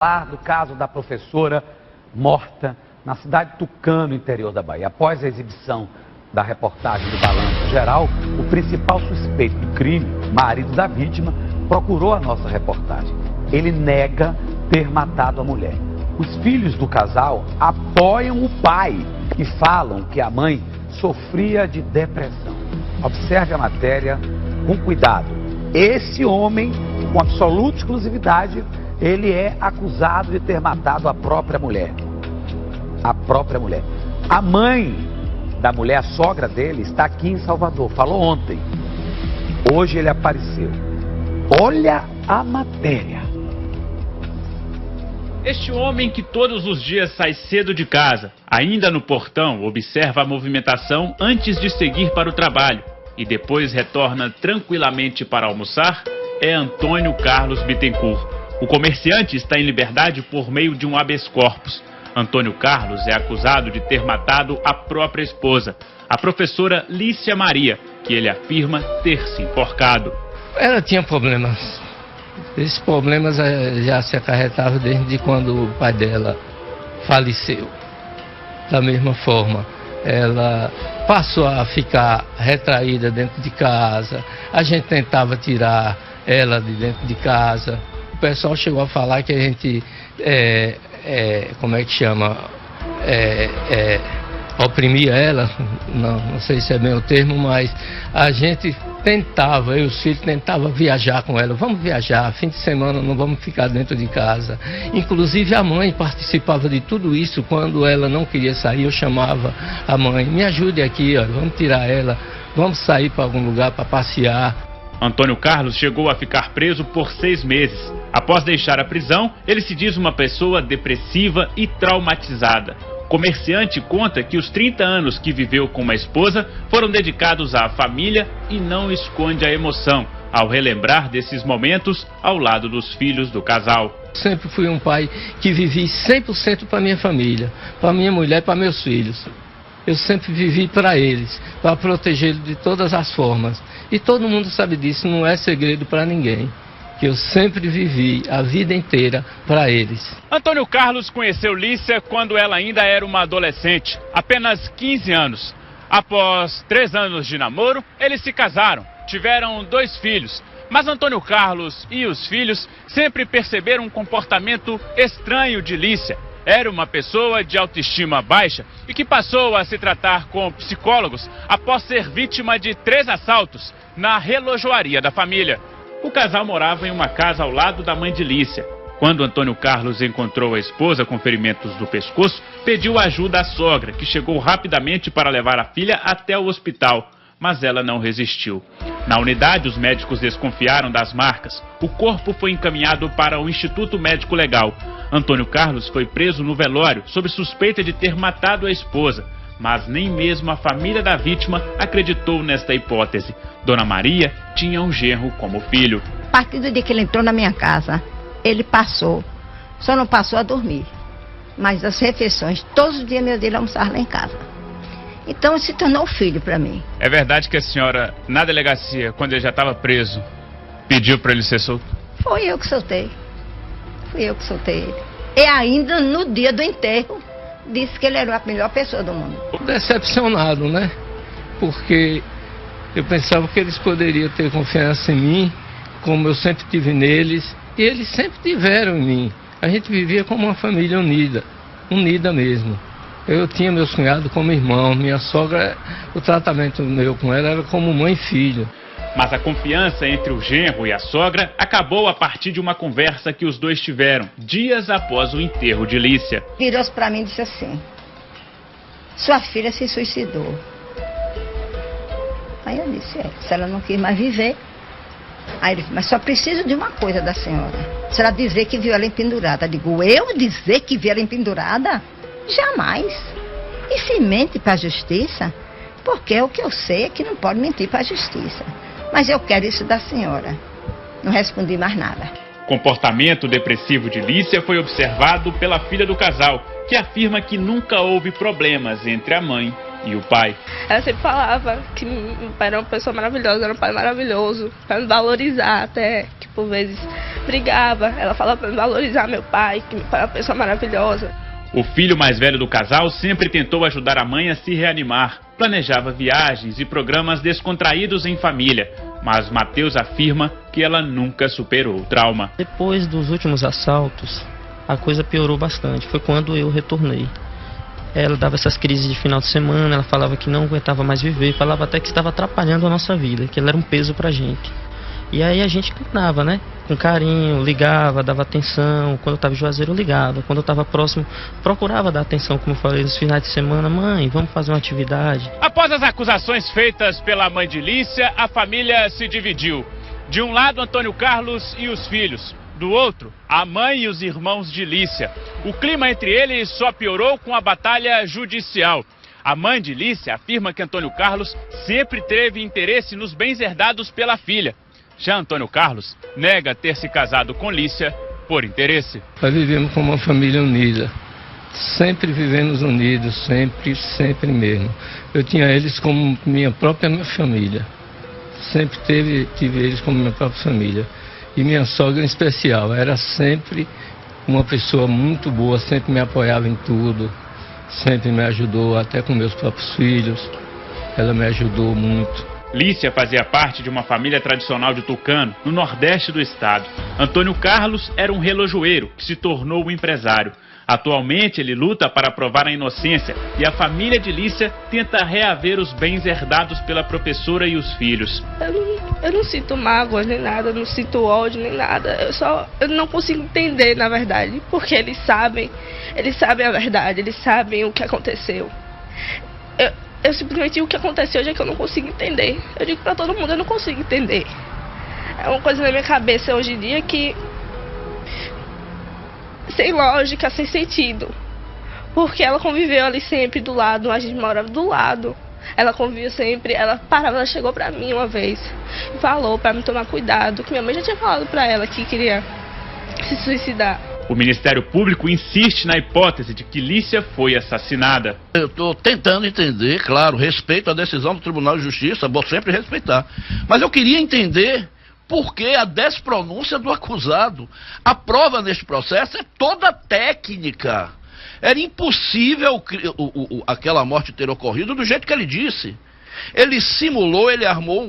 falar do caso da professora morta na cidade de Tucano, interior da Bahia. Após a exibição da reportagem do Balanço Geral, o principal suspeito do crime, marido da vítima, procurou a nossa reportagem. Ele nega ter matado a mulher. Os filhos do casal apoiam o pai e falam que a mãe sofria de depressão. Observe a matéria com cuidado. Esse homem, com absoluta exclusividade, ele é acusado de ter matado a própria mulher. A própria mulher. A mãe da mulher, a sogra dele, está aqui em Salvador. Falou ontem. Hoje ele apareceu. Olha a matéria. Este homem que todos os dias sai cedo de casa, ainda no portão, observa a movimentação antes de seguir para o trabalho e depois retorna tranquilamente para almoçar, é Antônio Carlos Bittencourt. O comerciante está em liberdade por meio de um habeas corpus. Antônio Carlos é acusado de ter matado a própria esposa, a professora Lícia Maria, que ele afirma ter se enforcado. Ela tinha problemas. Esses problemas já se acarretavam desde quando o pai dela faleceu. Da mesma forma, ela passou a ficar retraída dentro de casa. A gente tentava tirar ela de dentro de casa. O pessoal chegou a falar que a gente, como é que chama, oprimia ela, não sei se é bem o termo, mas a gente tentava, eu e os filhos tentava viajar com ela. Vamos viajar, fim de semana não vamos ficar dentro de casa. Inclusive a mãe participava de tudo isso. Quando ela não queria sair, eu chamava a mãe: me ajude aqui, ó, vamos tirar ela, vamos sair para algum lugar para passear. Antônio Carlos chegou a ficar preso por 6 meses. Após deixar a prisão, ele se diz uma pessoa depressiva e traumatizada. O comerciante conta que os 30 anos que viveu com uma esposa foram dedicados à família e não esconde a emoção ao relembrar desses momentos ao lado dos filhos do casal. Sempre fui um pai que vivi 100% para minha família, para minha mulher, para meus filhos. Eu sempre vivi para eles, para protegê-los de todas as formas. E todo mundo sabe disso, não é segredo para ninguém. Que eu sempre vivi a vida inteira para eles. Antônio Carlos conheceu Lícia quando ela ainda era uma adolescente, apenas 15 anos. Após 3 anos de namoro, eles se casaram, tiveram 2 filhos. Mas Antônio Carlos e os filhos sempre perceberam um comportamento estranho de Lícia. Era uma pessoa de autoestima baixa e que passou a se tratar com psicólogos após ser vítima de 3 assaltos na relojoaria da família. O casal morava em uma casa ao lado da mãe de Lícia. Quando Antônio Carlos encontrou a esposa com ferimentos no pescoço, pediu ajuda à sogra, que chegou rapidamente para levar a filha até o hospital, mas ela não resistiu. Na unidade, os médicos desconfiaram das marcas. O corpo foi encaminhado para o Instituto Médico Legal. Antônio Carlos foi preso no velório sob suspeita de ter matado a esposa, mas nem mesmo a família da vítima acreditou nesta hipótese. Dona Maria tinha um genro como filho. A partir do dia que ele entrou na minha casa, ele passou, só não passou a dormir. Mas as refeições, todos os dias meu dele almoçava lá em casa. Então se tornou filho para mim. É verdade que a senhora, na delegacia, quando ele já estava preso, pediu para ele ser solto? Foi eu que soltei. Fui eu que soltei ele. E ainda no dia do enterro, disse que ele era a melhor pessoa do mundo. Decepcionado, né? Porque eu pensava que eles poderiam ter confiança em mim, como eu sempre tive neles, e eles sempre tiveram em mim. A gente vivia como uma família unida mesmo. Eu tinha meus cunhados como irmão, minha sogra, o tratamento meu com ela era como mãe e filho. Mas a confiança entre o genro e a sogra acabou a partir de uma conversa que os dois tiveram, dias após o enterro de Lícia. Virou-se para mim e disse assim: sua filha se suicidou. Aí eu disse: se ela não quis mais viver. Aí ele disse: mas só preciso de uma coisa da senhora. Se ela dizer que viu ela empendurada. Eu digo: eu dizer que vi ela empendurada? Jamais. E se mente para a justiça? Porque o que eu sei é que não pode mentir para a justiça. Mas eu quero isso da senhora. Não respondi mais nada. O comportamento depressivo de Lícia foi observado pela filha do casal, que afirma que nunca houve problemas entre a mãe e o pai. Ela sempre falava que meu pai era uma pessoa maravilhosa, era um pai maravilhoso, para me valorizar até, que por vezes brigava. Ela falava para me valorizar meu pai, que meu pai era uma pessoa maravilhosa. O filho mais velho do casal sempre tentou ajudar a mãe a se reanimar. Planejava viagens e programas descontraídos em família. Mas Matheus afirma que ela nunca superou o trauma. Depois dos últimos assaltos, a coisa piorou bastante. Foi quando eu retornei. Ela dava essas crises de final de semana, ela falava que não aguentava mais viver, falava até que estava atrapalhando a nossa vida, que ela era um peso pra gente. E aí a gente cuidava, né? Com carinho, ligava, dava atenção. Quando eu estava em Juazeiro, eu ligava. Quando eu estava próximo, procurava dar atenção, como eu falei, nos finais de semana. Mãe, vamos fazer uma atividade. Após as acusações feitas pela mãe de Lícia, a família se dividiu. De um lado, Antônio Carlos e os filhos. Do outro, a mãe e os irmãos de Lícia. O clima entre eles só piorou com a batalha judicial. A mãe de Lícia afirma que Antônio Carlos sempre teve interesse nos bens herdados pela filha. Já Antônio Carlos nega ter se casado com Lícia por interesse. Nós vivemos como uma família unida. Sempre vivemos unidos, sempre mesmo. Eu tinha eles como minha própria família. Sempre tive eles como minha própria família. E minha sogra em especial, era sempre uma pessoa muito boa, sempre me apoiava em tudo. Sempre me ajudou, até com meus próprios filhos. Ela me ajudou muito. Lícia fazia parte de uma família tradicional de Tucano, no nordeste do estado. Antônio Carlos era um relojoeiro que se tornou um empresário. Atualmente ele luta para provar a inocência e a família de Lícia tenta reaver os bens herdados pela professora e os filhos. Eu não sinto mágoa nem nada, não sinto ódio nem nada. Eu não consigo entender, na verdade, porque eles sabem a verdade, eles sabem o que aconteceu. Eu simplesmente, o que aconteceu hoje é que eu não consigo entender. Eu digo pra todo mundo, eu não consigo entender. É uma coisa na minha cabeça hoje em dia que... sem lógica, sem sentido. Porque ela conviveu ali sempre do lado, a gente morava do lado. Ela conviveu sempre, ela chegou pra mim uma vez e falou pra me tomar cuidado, que minha mãe já tinha falado pra ela que queria se suicidar. O Ministério Público insiste na hipótese de que Lícia foi assassinada. Eu estou tentando entender, claro, respeito à decisão do Tribunal de Justiça, vou sempre respeitar. Mas eu queria entender por que a despronúncia do acusado. A prova neste processo é toda técnica. Era impossível aquela morte ter ocorrido do jeito que ele disse. Ele simulou, ele armou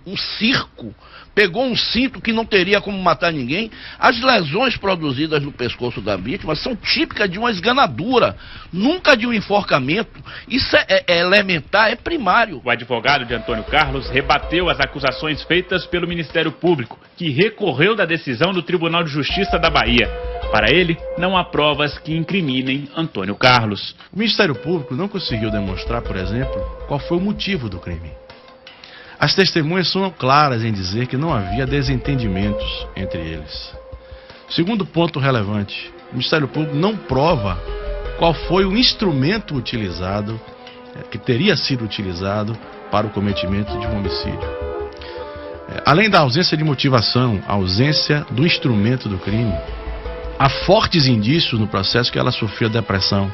um circo, pegou um cinto que não teria como matar ninguém. As lesões produzidas no pescoço da vítima são típicas de uma esganadura, nunca de um enforcamento. Isso é elementar, é primário. O advogado de Antônio Carlos rebateu as acusações feitas pelo Ministério Público, que recorreu da decisão do Tribunal de Justiça da Bahia. Para ele, não há provas que incriminem Antônio Carlos. O Ministério Público não conseguiu demonstrar, por exemplo, qual foi o motivo do crime. As testemunhas são claras em dizer que não havia desentendimentos entre eles. Segundo ponto relevante, o Ministério Público não prova qual foi o instrumento utilizado, que teria sido utilizado para o cometimento de um homicídio. Além da ausência de motivação, a ausência do instrumento do crime, há fortes indícios no processo que ela sofreu depressão.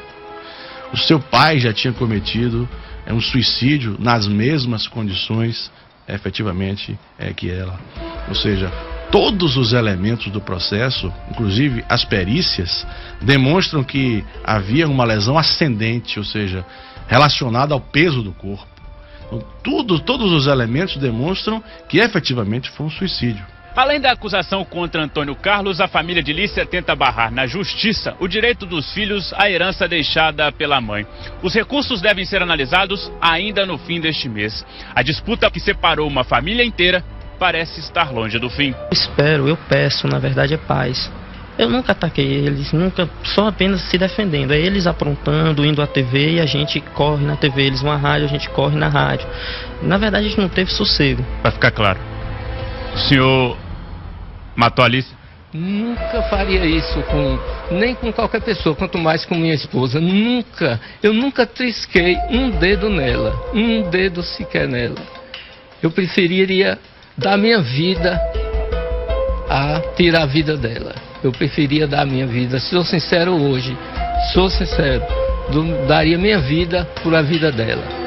O seu pai já tinha cometido um suicídio nas mesmas condições, efetivamente, que ela. Ou seja, todos os elementos do processo, inclusive as perícias, demonstram que havia uma lesão ascendente, ou seja, relacionada ao peso do corpo. Então, todos os elementos demonstram que efetivamente foi um suicídio. Além da acusação contra Antônio Carlos, a família de Lícia tenta barrar na justiça o direito dos filhos à herança deixada pela mãe. Os recursos devem ser analisados ainda no fim deste mês. A disputa que separou uma família inteira parece estar longe do fim. Eu peço, na verdade, é paz. Eu nunca ataquei eles, só apenas se defendendo. É eles aprontando, indo à TV e a gente corre na TV. Eles vão à rádio, a gente corre na rádio. Na verdade, a gente não teve sossego. Para ficar claro, o senhor matou a Lícia? Nunca faria isso nem com qualquer pessoa, quanto mais com minha esposa. Nunca. Eu nunca trisquei um dedo nela, um dedo sequer nela. Eu preferiria dar minha vida a tirar a vida dela. Eu preferia dar a minha vida. Sou sincero hoje, sou sincero. daria minha vida por a vida dela.